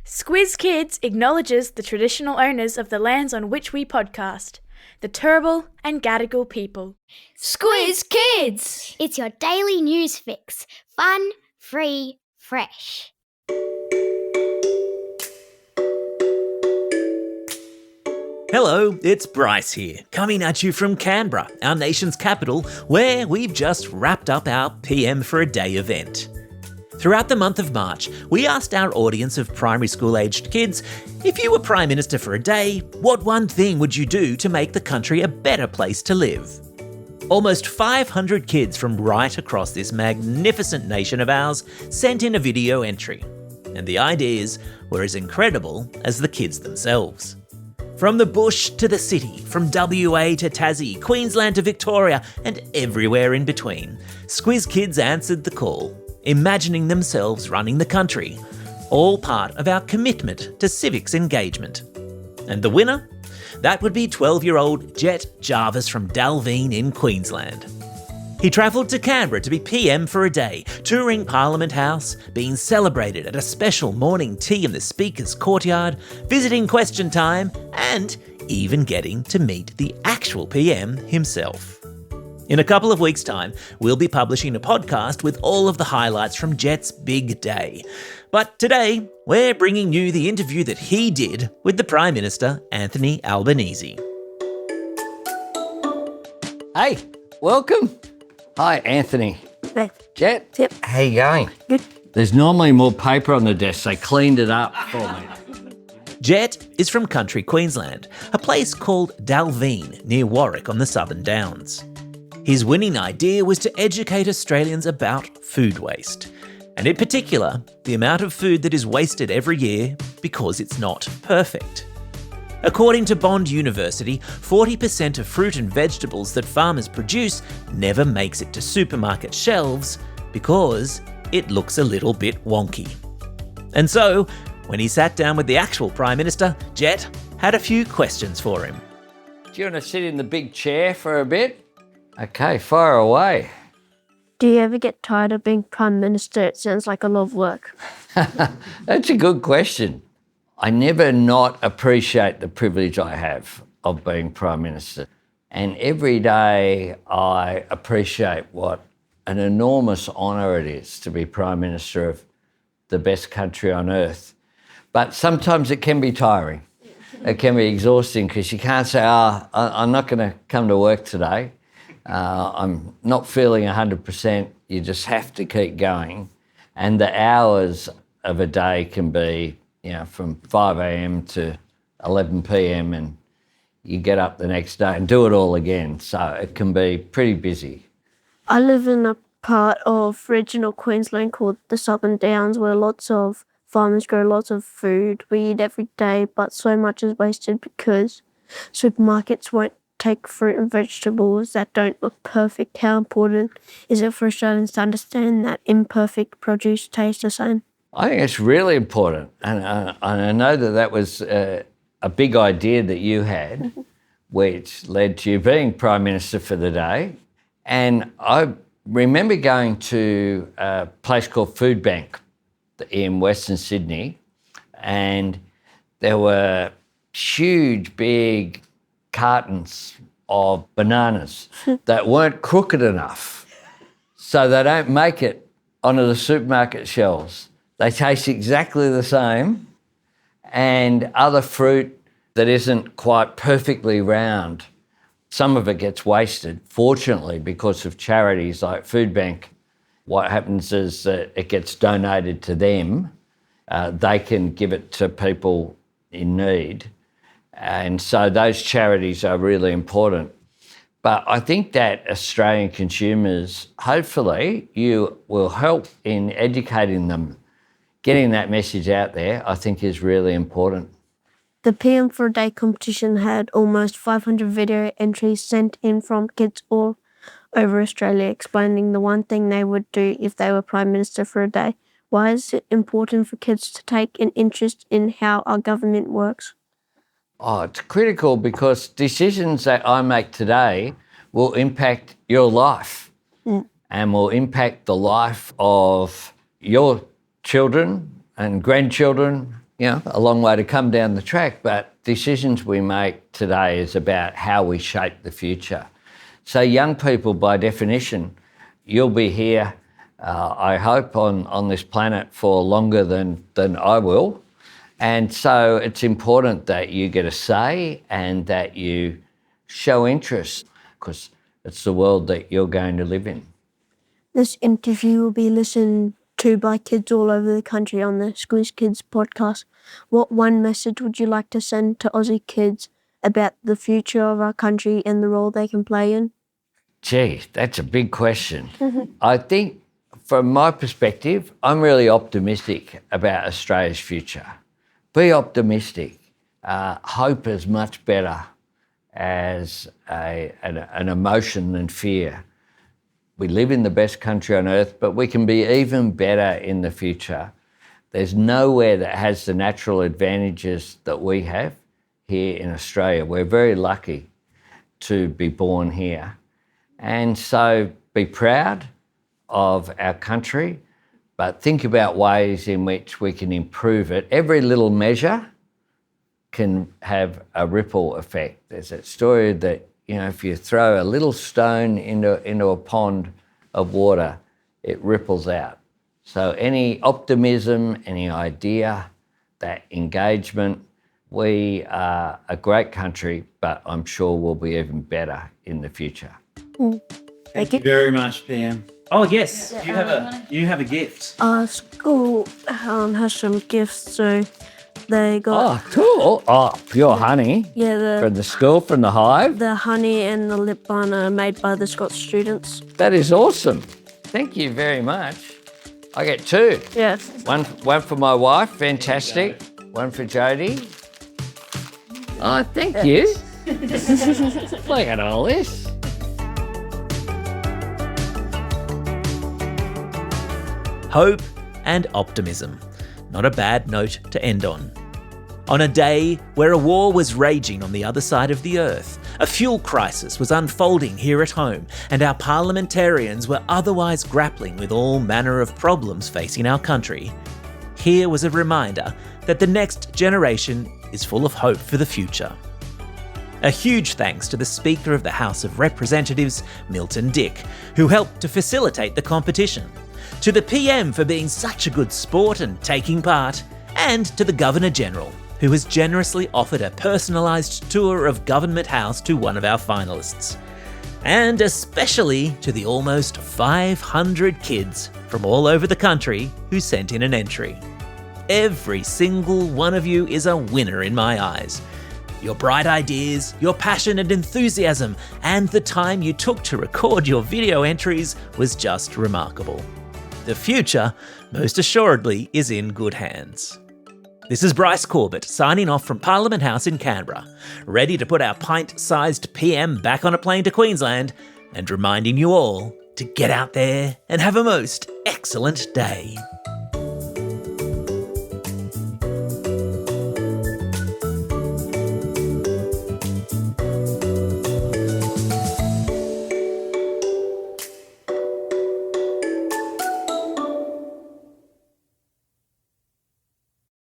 Squiz Kids acknowledges the traditional owners of the lands on which we podcast, the Turrbal and Gadigal people. Squiz Kids! It's your daily news fix. Fun, free, fresh. Hello, it's Bryce here, coming at you from Canberra, our nation's capital, where we've just wrapped up our PM for a Day event. Throughout the month of March, we asked our audience of primary school-aged kids, if you were Prime Minister for a day, what one thing would you do to make the country a better place to live? Almost 500 kids from right across this magnificent nation of ours sent in a video entry, and the ideas were as incredible as the kids themselves. From the bush to the city, from WA to Tassie, Queensland to Victoria, and everywhere in between, Squiz Kids answered the call, imagining themselves running the country, all part of our commitment to civics engagement. And the winner? That would be 12-year-old Jett Jarvis from Dalveen in Queensland. He travelled to Canberra to be PM for a day, touring Parliament House, being celebrated at a special morning tea in the Speaker's courtyard, visiting Question Time, and even getting to meet the actual PM himself. In a couple of weeks' time, we'll be publishing a podcast with all of the highlights from Jett's big day. But today, we're bringing you the interview that he did with the Prime Minister Anthony Albanese. Hey, welcome. Hi, Anthony. Hey. Jett? Yep. How you going? Good. There's normally more paper on the desk. They cleaned it up for me. Jett is from country Queensland, a place called Dalveen near Warwick on the Southern Downs. His winning idea was to educate Australians about food waste, and in particular, the amount of food that is wasted every year because it's not perfect. According to Bond University, 40% of fruit and vegetables that farmers produce never makes it to supermarket shelves because it looks a little bit wonky. And so, when he sat down with the actual Prime Minister, Jett had a few questions for him. Do you want to sit in the big chair for a bit? Okay, fire away. Do you ever get tired of being Prime Minister? It sounds like a lot of work. That's a good question. I never not appreciate the privilege I have of being Prime Minister. And every day I appreciate what an enormous honour it is to be Prime Minister of the best country on earth. But sometimes it can be tiring. It can be exhausting because you can't say, I'm not going to come to work today. I'm not feeling 100%. You just have to keep going. And the hours of a day can be, from 5 a.m. to 11 p.m. and you get up the next day and do it all again. So it can be pretty busy. I live in a part of regional Queensland called the Southern Downs where lots of farmers grow lots of food. We eat every day, but so much is wasted because supermarkets won't take fruit and vegetables that don't look perfect. How important is it for Australians to understand that imperfect produce tastes the same? I think it's really important. And I know that was a big idea that you had, which led to you being Prime Minister for the day. And I remember going to a place called Food Bank in Western Sydney, and there were huge, big cartons of bananas that weren't crooked enough, so they don't make it onto the supermarket shelves. They taste exactly the same, and other fruit that isn't quite perfectly round, some of it gets wasted. Fortunately, because of charities like Food Bank, what happens is that it gets donated to them. They can give it to people in need. And so those charities are really important. But I think that Australian consumers, hopefully, you will help in educating them. Getting that message out there, I think, is really important. The PM for a Day competition had almost 500 video entries sent in from kids all over Australia explaining the one thing they would do if they were Prime Minister for a day. Why is it important for kids to take an interest in how our government works? Oh, it's critical because decisions that I make today will impact your life and will impact the life of your children and grandchildren a long way to come down the track, but decisions we make today is about how we shape the future. So young people, by definition, you'll be here, I hope, on this planet for longer than I will. And so it's important that you get a say and that you show interest, because it's the world that you're going to live in. This interview will be listened to by kids all over the country on the Squiz Kids podcast. What one message would you like to send to Aussie kids about the future of our country and the role they can play in? Gee, that's a big question. I think from my perspective, I'm really optimistic about Australia's future. Be optimistic. Hope is much better as an emotion than fear. We live in the best country on earth, but we can be even better in the future. There's nowhere that has the natural advantages that we have here in Australia. We're very lucky to be born here. And so be proud of our country, but think about ways in which we can improve it. Every little measure can have a ripple effect. There's that story that, if you throw a little stone into a pond of water, it ripples out. So any optimism, any idea, that engagement, we are a great country, but I'm sure we'll be even better in the future. Thank you very much, PM. Oh, yes, you have a gift. School has some gifts, so they got... Oh, cool. Oh, pure honey. Yeah, From the school, from the hive. the honey and the lip balm are made by the Scots students. That is awesome. Thank you very much. I get 2. Yeah. One for my wife, fantastic. One for Jodie. Oh, thank you. Look at all this. Hope and optimism. Not a bad note to end on. On a day where a war was raging on the other side of the earth, a fuel crisis was unfolding here at home, and our parliamentarians were otherwise grappling with all manner of problems facing our country, here was a reminder that the next generation is full of hope for the future. A huge thanks to the Speaker of the House of Representatives, Milton Dick, who helped to facilitate the competition, to the PM for being such a good sport and taking part, and to the Governor-General, who has generously offered a personalised tour of Government House to one of our finalists. And especially to the almost 500 kids from all over the country who sent in an entry. Every single one of you is a winner in my eyes. Your bright ideas, your passion and enthusiasm, and the time you took to record your video entries was just remarkable. The future, most assuredly, is in good hands. This is Bryce Corbett signing off from Parliament House in Canberra, ready to put our pint-sized PM back on a plane to Queensland and reminding you all to get out there and have a most excellent day.